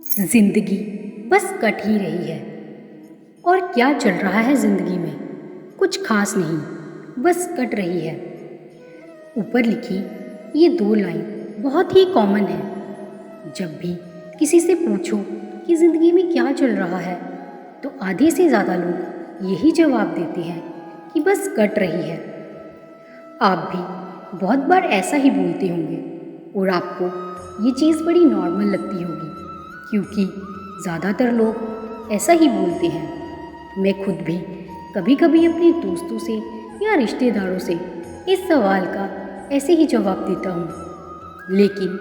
जिंदगी बस कट ही रही है। और क्या चल रहा है जिंदगी में? कुछ खास नहीं, बस कट रही है। ऊपर लिखी ये दो लाइन बहुत ही कॉमन है। जब भी किसी से पूछो कि जिंदगी में क्या चल रहा है, तो आधे से ज़्यादा लोग यही जवाब देते हैं कि बस कट रही है। आप भी बहुत बार ऐसा ही बोलते होंगे और आपको ये चीज़ बड़ी नॉर्मल लगती होगी, क्योंकि ज़्यादातर लोग ऐसा ही बोलते हैं। मैं खुद भी कभी कभी अपने दोस्तों से या रिश्तेदारों से इस सवाल का ऐसे ही जवाब देता हूँ। लेकिन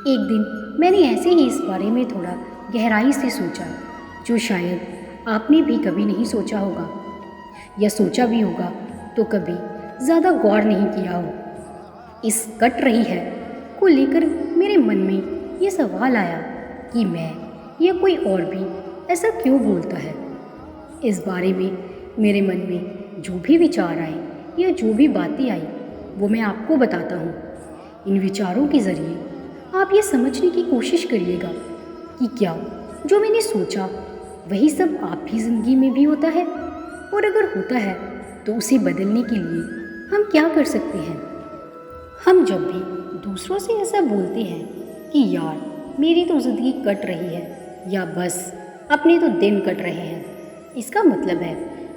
एक दिन मैंने ऐसे ही इस बारे में थोड़ा गहराई से सोचा, जो शायद आपने भी कभी नहीं सोचा होगा, या सोचा भी होगा तो कभी ज़्यादा गौर नहीं किया हो। इस कट रही है को लेकर मेरे मन में ये सवाल आया कि मैं या कोई और भी ऐसा क्यों बोलता है। इस बारे में मेरे मन में जो भी विचार आए या जो भी बातें आई, वो मैं आपको बताता हूँ। इन विचारों के ज़रिए आप ये समझने की कोशिश करिएगा कि क्या जो मैंने सोचा वही सब आपकी ज़िंदगी में भी होता है, और अगर होता है तो उसे बदलने के लिए हम क्या कर सकते हैं। हम जब भी दूसरों से ऐसा बोलते हैं कि यार मेरी तो ज़िंदगी कट रही है, या बस अपने तो दिन कट रहे हैं, इसका मतलब है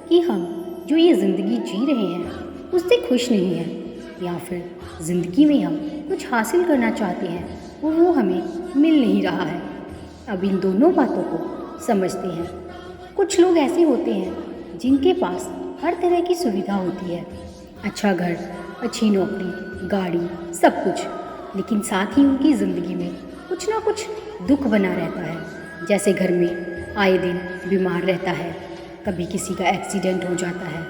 कि हम जो ये ज़िंदगी जी रहे हैं उससे खुश नहीं हैं, या फिर ज़िंदगी में हम कुछ हासिल करना चाहते हैं और वो हमें मिल नहीं रहा है। अब इन दोनों बातों को समझते हैं। कुछ लोग ऐसे होते हैं जिनके पास हर तरह की सुविधा होती है, अच्छा घर, अच्छी नौकरी, गाड़ी, सब कुछ, लेकिन साथ ही उनकी ज़िंदगी में कुछ ना कुछ दुख बना रहता है। जैसे घर में आए दिन बीमार रहता है, कभी किसी का एक्सीडेंट हो जाता है।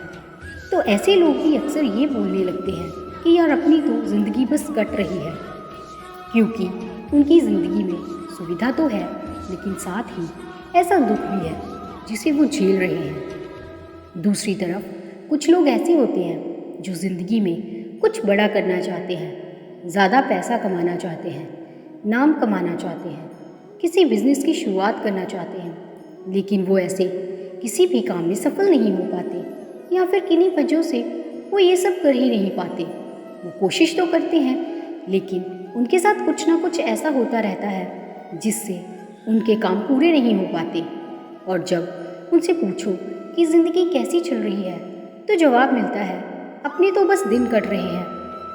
तो ऐसे लोग भी अक्सर ये बोलने लगते हैं कि यार अपनी तो ज़िंदगी बस कट रही है, क्योंकि उनकी ज़िंदगी में सुविधा तो है, लेकिन साथ ही ऐसा दुख भी है जिसे वो झेल रहे हैं। दूसरी तरफ कुछ लोग ऐसे होते हैं जो ज़िंदगी में कुछ बड़ा करना चाहते हैं, ज़्यादा पैसा कमाना चाहते हैं, नाम कमाना चाहते हैं, किसी बिजनेस की शुरुआत करना चाहते हैं, लेकिन वो ऐसे किसी भी काम में सफल नहीं हो पाते, या फिर किन्हीं वजहों से वो ये सब कर ही नहीं पाते। वो कोशिश तो करते हैं, लेकिन उनके साथ कुछ ना कुछ ऐसा होता रहता है जिससे उनके काम पूरे नहीं हो पाते। और जब उनसे पूछो कि ज़िंदगी कैसी चल रही है, तो जवाब मिलता है अपने तो बस दिन कट रहे हैं।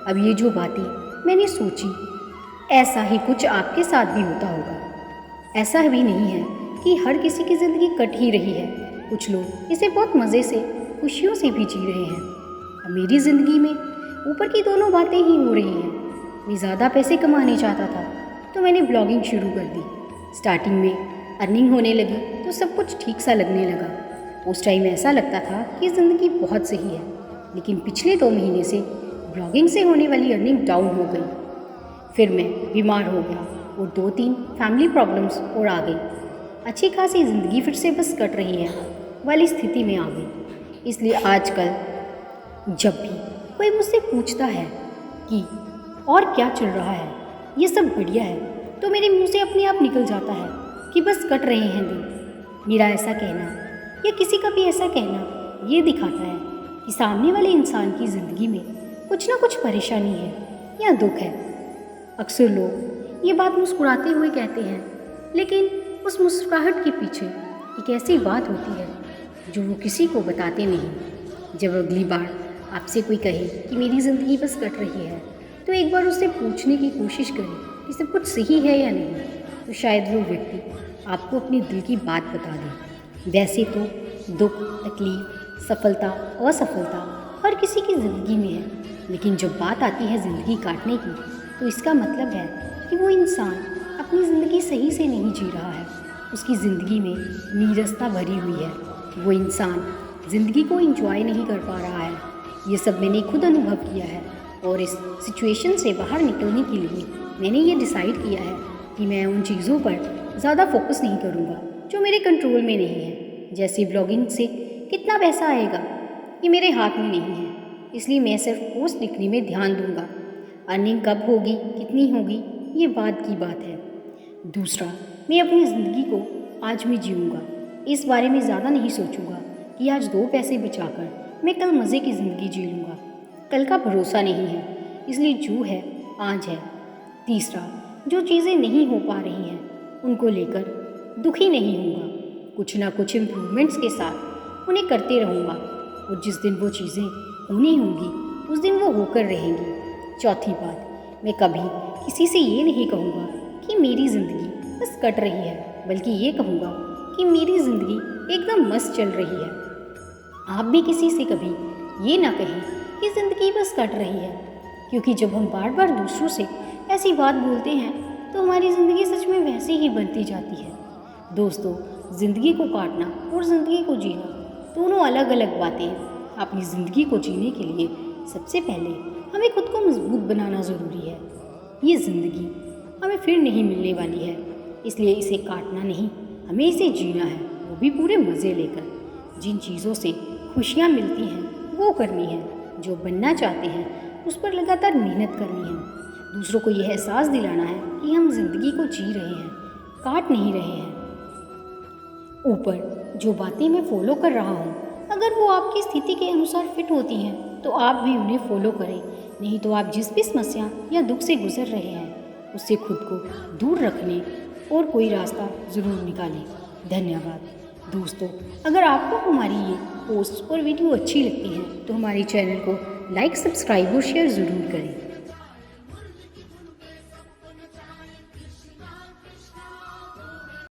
अब ये जो बातें मैंने सोची, ऐसा ही कुछ आपके साथ भी होता होगा। ऐसा भी नहीं है कि हर किसी की ज़िंदगी कट ही रही है। कुछ लोग इसे बहुत मज़े से, खुशियों से भी जी रहे हैं। अब मेरी ज़िंदगी में ऊपर की दोनों बातें ही हो रही हैं। मैं ज़्यादा पैसे कमाने चाहता था तो मैंने ब्लॉगिंग शुरू कर दी। स्टार्टिंग में अर्निंग होने लगी तो सब कुछ ठीक सा लगने लगा। उस टाइम ऐसा लगता था कि ज़िंदगी बहुत सही है, लेकिन पिछले 2 महीने से ब्लॉगिंग से होने वाली अर्निंग डाउन हो गई। फिर मैं बीमार हो गया और 2-3 फैमिली प्रॉब्लम्स और आ गई। अच्छी खासी ज़िंदगी फिर से बस कट रही है वाली स्थिति में आ गई। इसलिए आजकल जब भी कोई मुझसे पूछता है कि और क्या चल रहा है, ये सब बढ़िया है, तो मेरे मुंह से अपने आप निकल जाता है कि बस कट रहे हैं दिन। मेरा ऐसा कहना या किसी का भी ऐसा कहना ये दिखाता है कि सामने वाले इंसान की ज़िंदगी में कुछ ना कुछ परेशानी है या दुख है। अक्सर लोग ये बात मुस्कुराते हुए कहते हैं, लेकिन उस मुस्कुराहट के पीछे एक ऐसी बात होती है जो वो किसी को बताते नहीं। जब अगली बार आपसे कोई कहे कि मेरी ज़िंदगी बस कट रही है, तो एक बार उससे पूछने की कोशिश करें कि सब कुछ सही है या नहीं, तो शायद वो व्यक्ति आपको अपने दिल की बात बता दे। वैसे तो दुख, तकलीफ, सफलता, असफलता हर किसी की ज़िंदगी में है, लेकिन जब बात आती है ज़िंदगी काटने की, तो इसका मतलब है कि वो इंसान अपनी ज़िंदगी सही से नहीं जी रहा है। उसकी ज़िंदगी में नीरसता भरी हुई है। वो इंसान ज़िंदगी को एंजॉय नहीं कर पा रहा है। ये सब मैंने खुद अनुभव किया है, और इस सिचुएशन से बाहर निकलने के लिए मैंने ये डिसाइड किया है कि मैं उन चीज़ों पर ज़्यादा फोकस नहीं करूँगा जो मेरे कंट्रोल में नहीं है। जैसे ब्लॉगिंग से कितना पैसा आएगा, ये मेरे हाथ में नहीं है, इसलिए मैं सिर्फ पोस्ट लिखने में ध्यान दूँगा। अर्निंग कब होगी, कितनी होगी, ये बाद की बात है। दूसरा, मैं अपनी ज़िंदगी को आज में जीऊँगा। इस बारे में ज़्यादा नहीं सोचूंगा कि आज 2 पैसे बचाकर मैं कल मज़े की ज़िंदगी जी लूँगा। कल का भरोसा नहीं है, इसलिए जो है आज है। तीसरा, जो चीज़ें नहीं हो पा रही हैं उनको लेकर दुखी नहीं होऊंगा। कुछ ना कुछ इम्प्रूवमेंट्स के साथ उन्हें करते रहूँगा और जिस दिन वो चीज़ें होनी होंगी उस दिन वो होकर रहेंगी। चौथी बात, मैं कभी किसी से ये नहीं कहूँगा कि मेरी ज़िंदगी बस कट रही है, बल्कि ये कहूँगा कि मेरी ज़िंदगी एकदम मस्त चल रही है। आप भी किसी से कभी ये ना कहें कि ज़िंदगी बस कट रही है, क्योंकि जब हम बार बार दूसरों से ऐसी बात बोलते हैं तो हमारी ज़िंदगी सच में वैसे ही बनती जाती है। दोस्तों, ज़िंदगी को काटना और ज़िंदगी को जीना दोनों अलग अलग बातें हैं। अपनी ज़िंदगी को जीने के लिए सबसे पहले हमें खुद को मजबूत बनाना ज़रूरी है। ये ज़िंदगी हमें फिर नहीं मिलने वाली है, इसलिए इसे काटना नहीं, हमें इसे जीना है, वो भी पूरे मज़े लेकर। जिन चीज़ों से खुशियाँ मिलती हैं वो करनी है, जो बनना चाहते हैं उस पर लगातार मेहनत करनी है। दूसरों को यह एहसास दिलाना है कि हम ज़िंदगी को जी रहे हैं, काट नहीं रहे हैं। ऊपर जो बातें मैं फॉलो कर रहा हूँ, अगर वो आपकी स्थिति के अनुसार फिट होती हैं तो आप भी उन्हें फॉलो करें, नहीं तो आप जिस भी समस्या या दुख से गुजर रहे हैं उससे खुद को दूर रखने और कोई रास्ता ज़रूर निकालें। धन्यवाद। दोस्तों, अगर आपको हमारी ये पोस्ट और वीडियो अच्छी लगती है तो हमारे चैनल को लाइक, सब्सक्राइब और शेयर ज़रूर करें।